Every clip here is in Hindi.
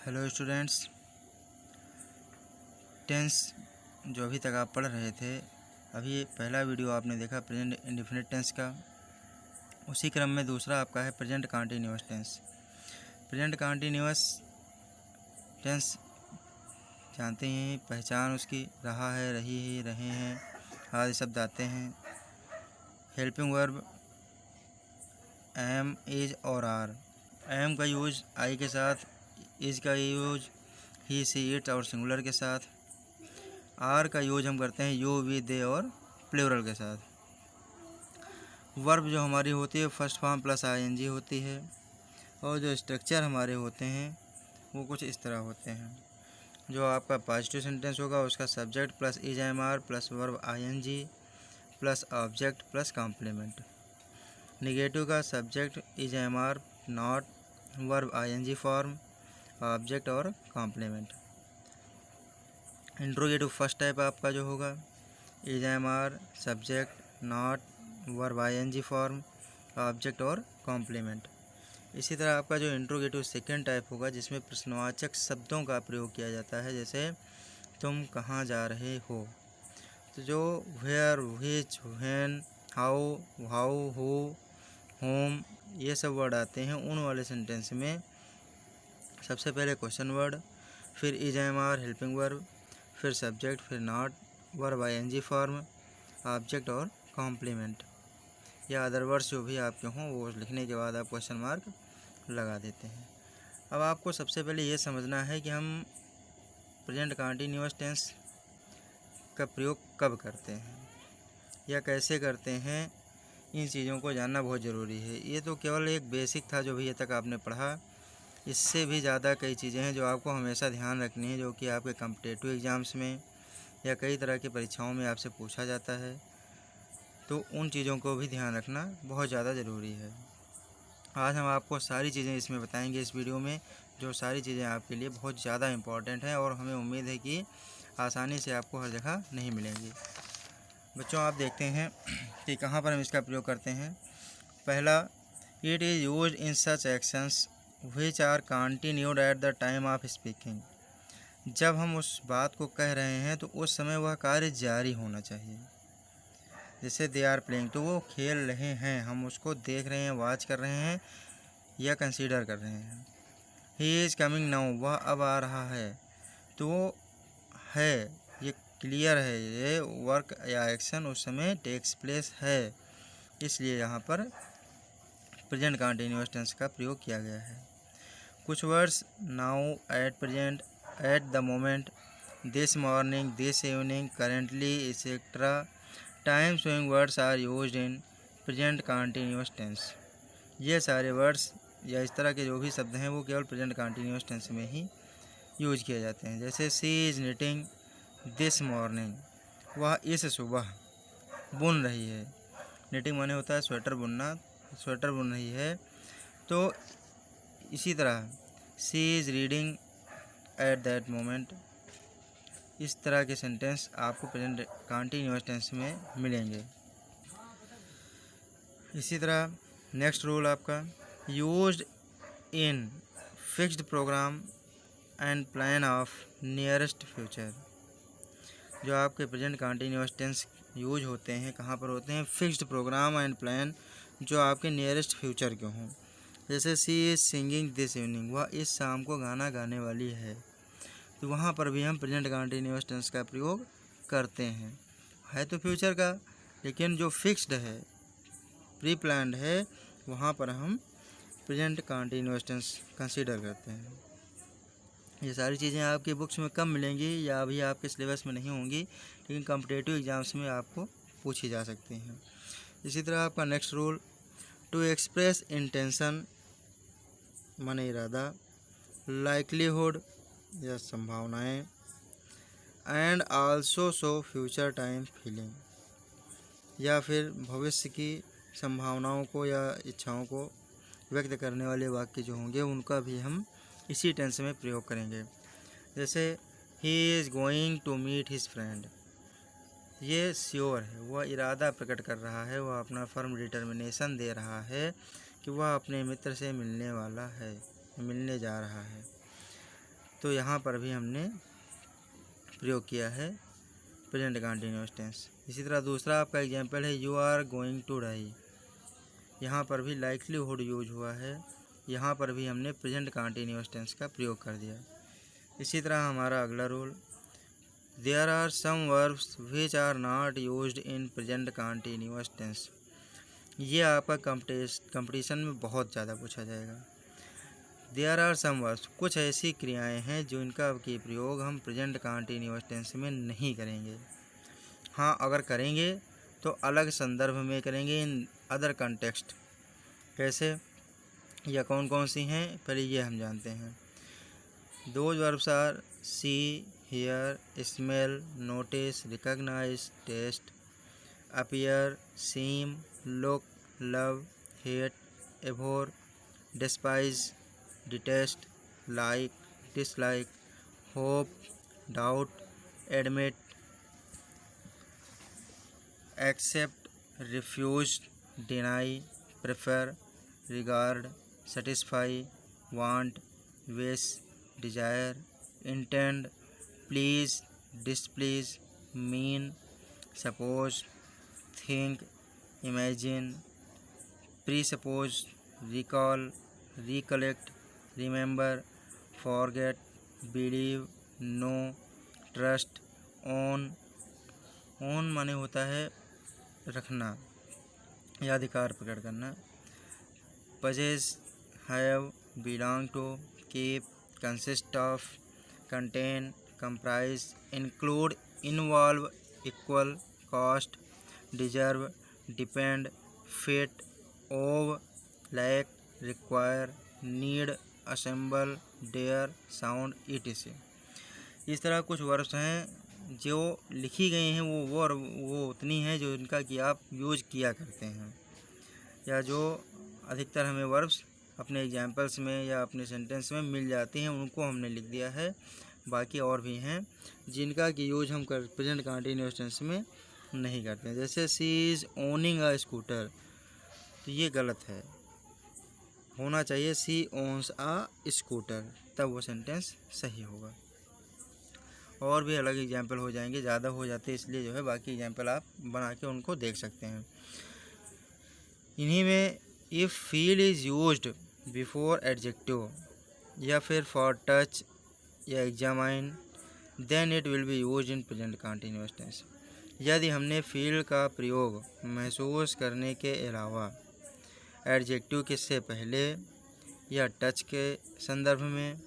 हेलो स्टूडेंट्स, टेंस जो अभी तक आप पढ़ रहे थे, अभी पहला वीडियो आपने देखा प्रेजेंट इंडेफिनिट टेंस का। उसी क्रम में दूसरा आपका है present continuous tense. Present continuous tense जानते हैं, पहचान उसकी रहा है, रही है, रहे हैं आदि शब्द आते हैं। हेल्पिंग वर्ब एम, इज और आर। एम का यूज आई के साथ, इज का यूज ही, सी, इट और सिंगुलर के साथ। आर का यूज हम करते हैं यू, वी, दे और प्लूरल के साथ। वर्ब जो हमारी होती है फर्स्ट फॉर्म प्लस आईएनजी होती है, और जो स्ट्रक्चर हमारे होते हैं वो कुछ इस तरह होते हैं। जो आपका पॉजिटिव सेंटेंस होगा उसका subject plus is am are plus verb ING plus object plus complement. Negative का subject is am are not, verb ING form, object और कॉम्प्लीमेंट। इंट्रोगेटिव फर्स्ट टाइप आपका जो होगा is am are, subject not, verb ING form, object और कॉम्प्लीमेंट। इसी तरह आपका जो इंट्रोगेटिव सेकेंड टाइप होगा जिसमें प्रश्नवाचक शब्दों का प्रयोग किया जाता है, जैसे तुम कहाँ जा रहे हो। तो जो where, which, when, how, who, whom ये सब वर्ड आते हैं, उन वाले सेंटेंस में सबसे पहले क्वेश्चन वर्ड, फिर is am are helping verb, फिर सब्जेक्ट, फिर not, verb ING form, object और कॉम्प्लीमेंट या अदर वर्ड्स जो भी आपके हों वो लिखने के बाद आप क्वेश्चन मार्क लगा देते हैं। अब आपको सबसे पहले ये समझना है कि हम प्रेजेंट कंटीन्यूअस टेंस का प्रयोग कब करते हैं या कैसे करते हैं। इन चीज़ों को जानना बहुत ज़रूरी है। ये तो केवल एक बेसिक था जो भी ये तक आपने पढ़ा। इससे भी ज़्यादा कई चीज़ें हैं जो आपको हमेशा ध्यान रखनी है, जो कि आपके कॉम्पिटिटिव एग्ज़ाम्स में या कई तरह की परीक्षाओं में आपसे पूछा जाता है। तो उन चीज़ों को भी ध्यान रखना बहुत ज़्यादा ज़रूरी है। आज हम आपको सारी चीज़ें इसमें बताएंगे इस वीडियो में, जो सारी चीज़ें आपके लिए बहुत ज़्यादा इम्पॉर्टेंट हैं और हमें उम्मीद है कि आसानी से आपको हर जगह नहीं मिलेंगी। बच्चों, आप देखते हैं कि कहाँ पर हम इसका प्रयोग करते हैं। पहला, it is used in such actions which are continued at the time of speaking. जब हम उस बात को कह रहे हैं तो उस समय वह कार्य जारी होना चाहिए। जैसे दे आर प्लेइंग, तो वो खेल रहे हैं, हम उसको देख रहे हैं, वॉच कर रहे हैं या कंसीडर कर रहे हैं। ही इज़ कमिंग नाउ, वह अब आ रहा है, तो वो है, ये क्लियर है, ये वर्क या एक्शन उस समय टेक्स प्लेस है, इसलिए यहाँ पर प्रेजेंट कंटिन्यूअस टेंस का प्रयोग किया गया है। कुछ words now, at present, at the moment, this morning, this evening, currently etcetera time showing words are used in present continuous tense. ये सारे वर्ड्स या इस तरह के जो भी शब्द हैं वो केवल प्रेजेंट कंटिन्यूअस टेंस में ही यूज किए जाते हैं। जैसे सी इज़ निटिंग दिस मॉर्निंग, वह इस सुबह बुन रही है। निटिंग माने होता है स्वेटर बुनना, स्वेटर बुन रही है। तो इसी तरह she is reading at that moment, इस तरह के सेंटेंस आपको प्रेजेंट कंटिन्यूअस टेंस में मिलेंगे। इसी तरह नेक्स्ट रूल आपका, used in fixed program and plan of nearest future. जो आपके प्रेजेंट कंटिन्यूअस टेंस यूज होते हैं कहाँ पर होते हैं, फिक्स्ड प्रोग्राम एंड प्लान जो आपके नियरेस्ट फ्यूचर के हों। जैसे सी इज़ सिंगिंग दिस इवनिंग, वह इस शाम को गाना गाने वाली है, तो वहाँ पर भी हम प्रेजेंट कंटिन्यूअस टेंस का प्रयोग करते हैं। है तो फ्यूचर का, लेकिन जो फिक्स्ड है, प्री प्लान्ड है, वहाँ पर हम प्रेजेंट कंटिन्यूअस टेंस कंसीडर करते हैं। ये सारी चीज़ें आपकी बुक्स में कम मिलेंगी या अभी आपके सिलेबस में नहीं होंगी, लेकिन कॉम्पिटिटिव एग्ज़ाम्स में आपको पूछी जा सकती हैं। इसी तरह आपका next rule, to express intention माने इरादा, लाइक्लीहुड या संभावनाएं, and also show future time feeling, या फिर भविष्य की संभावनाओं को या इच्छाओं को व्यक्त करने वाले वाक्य जो होंगे उनका भी हम इसी टेंस में प्रयोग करेंगे। जैसे he is going to meet his friend, ये श्योर है, वह इरादा प्रकट कर रहा है, वह अपना फर्म डिटर्मिनेशन दे रहा है कि वह अपने मित्र से मिलने वाला है, मिलने जा रहा है। तो यहाँ पर भी हमने प्रयोग किया है प्रेजेंट कंटिन्यूअस टेंस। इसी तरह दूसरा आपका एग्जाम्पल है you are going to die. यहाँ पर भी लाइक्लीहुड यूज हुआ है, यहाँ पर भी हमने प्रेजेंट कंटिन्यूअस टेंस का प्रयोग कर दिया। इसी तरह हमारा अगला rule, there are some verbs which are not used in present continuous tense. ये आपका कंपटीशन में बहुत ज़्यादा पूछा जाएगा। देयर आर सम वर्ब्स, कुछ ऐसी क्रियाएं हैं जो इनका के प्रयोग हम प्रेजेंट कंटिन्यूअस टेंस में नहीं करेंगे। हाँ, अगर करेंगे तो अलग संदर्भ में करेंगे, इन अदर कंटेक्स्ट। कैसे या कौन कौन सी हैं, पहले ये हम जानते हैं। Those verbs are see, hear, smell, notice, recognise, taste, appear, seem, look, love, hate, abhor, despise, detest, like, dislike, hope, doubt, admit, accept, refuse, deny, prefer, regard, satisfy, want, wish, desire, intend, please, displease, mean, suppose, think, imagine, presuppose, recall, recollect, remember, forget, believe, know, trust, own. Own माने होता है रखना या अधिकार प्रकट करना। Possess, have, belong to, keep, consist of, contain, comprise, include, involve, equal, cost, deserve, depend, fit, owe, lack, require, need, assemble, dare, sound, etc. इस तरह कुछ वर्ब्स हैं जो लिखी गई हैं, वो उतनी हैं जो इनका कि आप यूज किया करते हैं, या जो अधिकतर हमें वर्ब्स अपने एग्जाम्पल्स में या अपने सेंटेंस में मिल जाती हैं, उनको हमने लिख दिया है। बाकी और भी हैं जिनका कि यूज हम प्रेजेंट कंटिन्यूअस टेंस में नहीं करते हैं। जैसे सी इज़ ओनिंग अ स्कूटर, तो ये गलत है, होना चाहिए सी ओन्स अ स्कूटर, तब वो सेंटेंस सही होगा। और भी अलग एग्जाम्पल हो जाएंगे, ज़्यादा हो जाते हैं, इसलिए जो है बाकी एग्जाम्पल आप बना के उनको देख सकते हैं। इन्हीं में if feel is used before adjective या फिर फॉर टच या examine, then it will be used in present continuous tense. यदि हमने फील का प्रयोग महसूस करने के अलावा एडजेक्टिव के से पहले या टच के संदर्भ में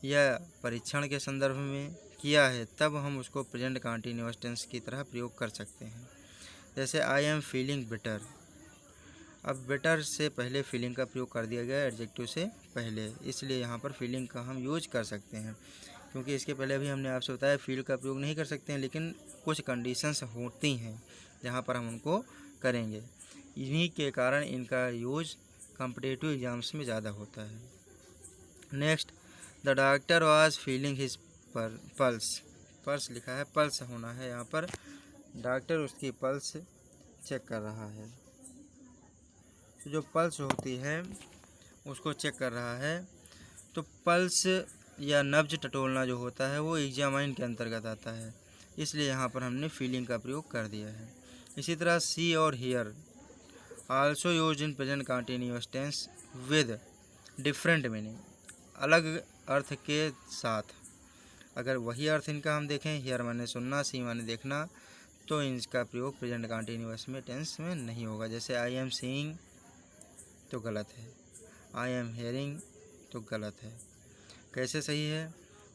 या परीक्षण के संदर्भ में किया है, तब हम उसको प्रेजेंट कंटिन्यूअस टेंस की तरह प्रयोग कर सकते हैं। जैसे आई एम फीलिंग बेटर, अब बेटर से पहले फीलिंग का प्रयोग कर दिया गया एडजेक्टिव से पहले, इसलिए यहाँ पर फीलिंग का हम यूज कर सकते हैं। क्योंकि इसके पहले भी हमने आपसे बताया फील का प्रयोग नहीं कर सकते हैं, लेकिन कुछ कंडीशंस होती हैं जहाँ पर हम उनको करेंगे। इन्हीं के कारण इनका यूज कॉम्पिटिटिव एग्जाम्स में ज़्यादा होता है। Next, the doctor was feeling his pulse लिखा है, पल्स होना है यहाँ पर। डॉक्टर उसकी पल्स चेक कर रहा है, तो जो पल्स होती है उसको चेक कर रहा है। तो पल्स या नब्ज टटोलना जो होता है वो एग्जामाइन के अंतर्गत आता है, इसलिए यहाँ पर हमने फीलिंग का प्रयोग कर दिया है। इसी तरह सी और hear also used in present continuous tense with different meaning, अलग अर्थ के साथ। अगर वही अर्थ इनका हम देखें, हियर माने सुनना, सी माने देखना, तो इनका प्रयोग प्रेजेंट कंटिन्यूअस में टेंस में नहीं होगा। जैसे आई एम सीइंग तो गलत है, आई एम हेयरिंग तो गलत है। कैसे सही है?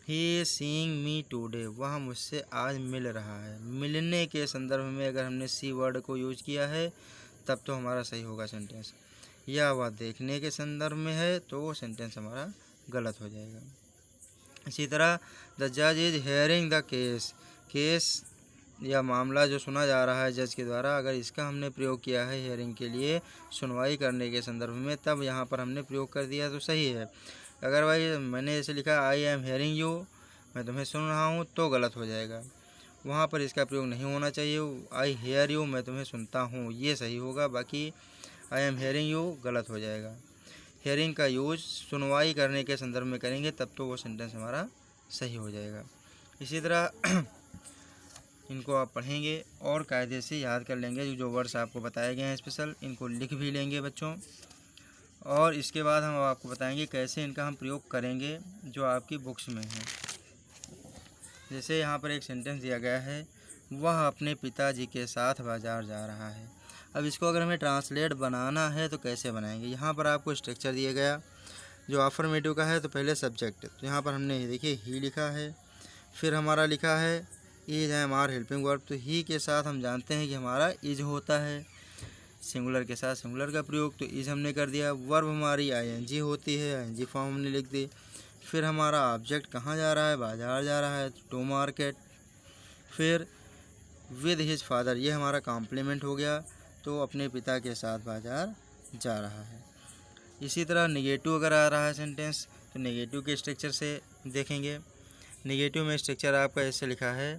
He is seeing me today, वह मुझसे आज मिल रहा है। मिलने के संदर्भ में अगर हमने सी वर्ड को यूज किया है तब तो हमारा सही होगा सेंटेंस, या वह देखने के संदर्भ में है तो वो सेंटेंस हमारा गलत हो जाएगा। इसी तरह द जज इज हेयरिंग द केस या मामला जो सुना जा रहा है जज के द्वारा, अगर इसका हमने प्रयोग किया है हियरिंग के लिए, सुनवाई करने के संदर्भ में, तब यहाँ पर हमने प्रयोग कर दिया तो सही है। अगर भाई मैंने ऐसे लिखा आई एम हेयरिंग यू, मैं तुम्हें सुन रहा हूँ, तो गलत हो जाएगा, वहाँ पर इसका प्रयोग नहीं होना चाहिए। आई हेयर यू, मैं तुम्हें सुनता हूँ, ये सही होगा। बाकी आई एम हेयरिंग यू गलत हो जाएगा। हेयरिंग का यूज सुनवाई करने के संदर्भ में करेंगे तब तो वो सेंटेंस हमारा सही हो जाएगा। इसी तरह इनको आप पढ़ेंगे और कायदे से याद कर लेंगे। जो वर्ड्स आपको बताए गए हैं स्पेशल, इनको लिख भी लेंगे बच्चों। और इसके बाद हम आपको बताएंगे कैसे इनका हम प्रयोग करेंगे जो आपकी बुक्स में है। जैसे यहाँ पर एक सेंटेंस दिया गया है, वह अपने पिताजी के साथ बाज़ार जा रहा है। अब इसको अगर हमें ट्रांसलेट बनाना है तो कैसे बनाएंगे। यहाँ पर आपको स्ट्रक्चर दिया गया, जो अफर्मेटिव का है तो पहले सब्जेक्ट, तो यहाँ पर हमने देखिए ही लिखा है। फिर हमारा लिखा है is am are helping verb, तो ही के साथ हम जानते हैं कि हमारा इज होता है। सिंगुलर के साथ सिंगुलर का प्रयोग, तो इज हमने कर दिया। वर्ब हमारी आईएनजी होती है, आईएनजी फॉर्म हमने लिख दी। फिर हमारा ऑब्जेक्ट कहाँ जा रहा है, बाजार जा रहा है, टू मार्केट। फिर विद हिज फादर, ये हमारा कॉम्प्लीमेंट हो गया, तो अपने पिता के साथ बाजार जा रहा है। इसी तरह नेगेटिव अगर आ रहा है सेंटेंस, तो नेगेटिव के स्ट्रक्चर से देखेंगे। नेगेटिव में स्ट्रक्चर आपका ऐसे लिखा है,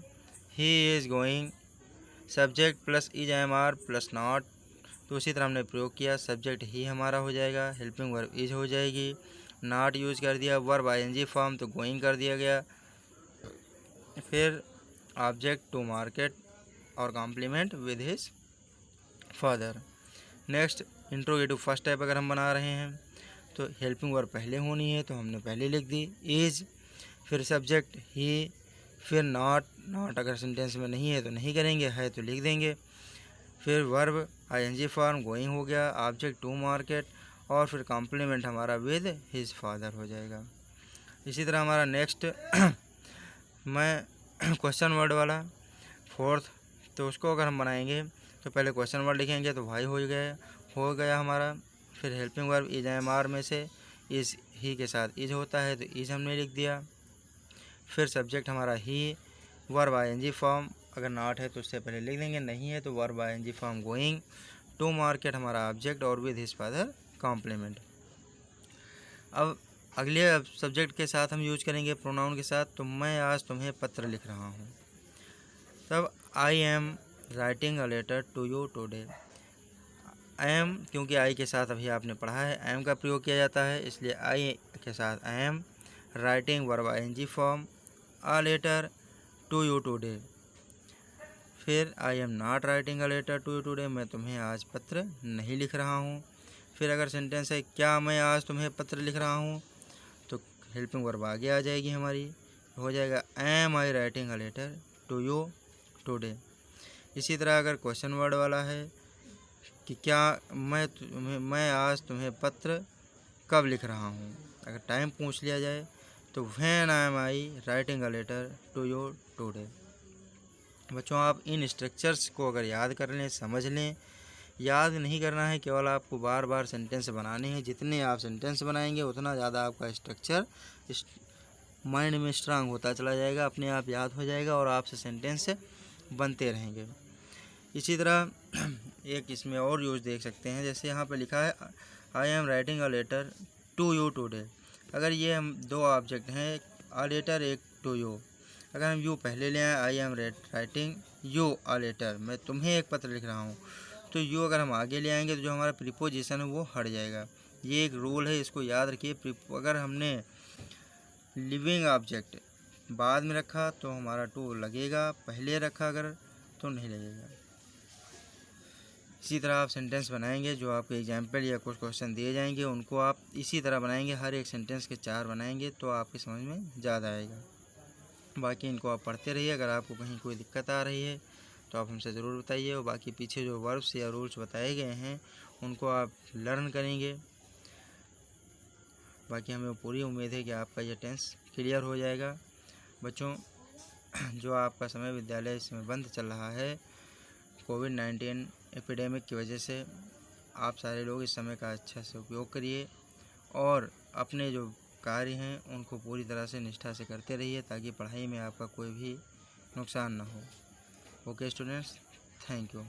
he is going, subject plus is am are plus not, तो उसी तरह हमने प्रयोग किया। सब्जेक्ट ही हमारा हो जाएगा, हेल्पिंग वर्ब इज हो जाएगी, नॉट यूज़ कर दिया, वर्ब आईएनजी फॉर्म तो गोइंग कर दिया गया। फिर ऑब्जेक्ट टू मार्केट और complement with his father. Next interrogative first type अगर हम बना रहे हैं तो हेल्पिंग वर्ब पहले होनी है, तो हमने पहले लिख दी इज। फिर सब्जेक्ट ही, फिर नॉट अगर सेंटेंस में नहीं है तो नहीं करेंगे, है तो लिख देंगे। फिर वर्ब आईएनजी फॉर्म गोइंग हो गया, ऑब्जेक्ट टू मार्केट, और फिर कॉम्प्लीमेंट हमारा विद हिज फादर हो जाएगा। इसी तरह हमारा नेक्स्ट मैं क्वेश्चन वर्ड वाला फोर्थ, तो उसको अगर हम बनाएंगे तो पहले क्वेश्चन वर्ड लिखेंगे, तो भाई हो गया हमारा। फिर helping verb is am are में से इज ही के साथ इज होता है, तो इज हमने लिख दिया। फिर सब्जेक्ट हमारा ही, वर्ब आईएनजी फॉर्म अगर नॉट है तो उससे पहले लिख देंगे, नहीं है तो verb ING form going, to market हमारा ऑब्जेक्ट और विद हिज फादर कॉम्प्लीमेंट। अब अगले सब्जेक्ट के साथ हम यूज करेंगे प्रोनाउन के साथ, तो मैं आज तुम्हें पत्र लिख रहा हूँ। तब I am writing a letter to you today. I am, क्योंकि आई के साथ अभी आपने पढ़ा है आई एम का प्रयोग किया जाता है, इसलिए आई के साथ I am, writing verb ING form, a letter to you today. फिर I am not writing a letter to you today, मैं तुम्हें आज पत्र नहीं लिख रहा हूँ। फिर अगर सेंटेंस है क्या मैं आज तुम्हें पत्र लिख रहा हूँ, तो हेल्पिंग वर्ब आगे आ जाएगी हमारी, हो जाएगा am I writing a letter to you today. इसी तरह अगर क्वेश्चन वर्ड वाला है कि क्या मैं आज तुम्हें पत्र कब लिख रहा हूँ, अगर टाइम पूछ लिया जाए तो when I am I writing a letter to you today. बच्चों आप इन स्ट्रक्चर्स को अगर याद कर लें, समझ लें, याद नहीं करना है, केवल आपको बार बार सेंटेंस बनाने हैं। जितने आप सेंटेंस बनाएंगे उतना ज़्यादा आपका स्ट्रक्चर माइंड में स्ट्रांग होता चला जाएगा, अपने आप याद हो जाएगा और आपसे सेंटेंस बनते रहेंगे। इसी तरह एक इसमें और यूज देख सकते हैं, जैसे यहाँ पे लिखा है I am writing a letter to you today. अगर ये हम दो ऑब्जेक्ट हैं, अ लेटर एक टू यू, अगर हम यू पहले ले आए, I am writing you a letter, मैं तुम्हें एक पत्र लिख रहा हूँ, तो यू अगर हम आगे ले आएंगे तो जो हमारा प्रीपोजिशन है वो हट जाएगा। ये एक रूल है, इसको याद रखिए। अगर हमने लिविंग ऑब्जेक्ट बाद में रखा तो हमारा टू लगेगा, पहले रखा अगर तो नहीं लगेगा। इसी तरह आप सेंटेंस बनाएंगे, जो आपके एग्जाम्पल या कुछ क्वेश्चन दिए जाएंगे उनको आप इसी तरह बनाएंगे, हर एक सेंटेंस के 4 बनाएंगे तो आपकी समझ में ज़्यादा आएगा। बाकी इनको आप पढ़ते रहिए। अगर आपको कहीं कोई दिक्कत आ रही है तो आप हमसे ज़रूर बताइए, और बाकी पीछे जो वर्ब्स या रूल्स बताए गए हैं उनको आप लर्न करेंगे। बाकी हमें पूरी उम्मीद है कि आपका ये टेंस क्लियर हो जाएगा। बच्चों जो आपका समय विद्यालय इसमें बंद चल रहा है कोविड-19 एपिडेमिक की वजह से, आप सारे लोग इस समय का अच्छा से उपयोग करिए और अपने जो कार्य हैं उनको पूरी तरह से निष्ठा से करते रहिए, ताकि पढ़ाई में आपका कोई भी नुकसान ना हो। Okay students, thank you.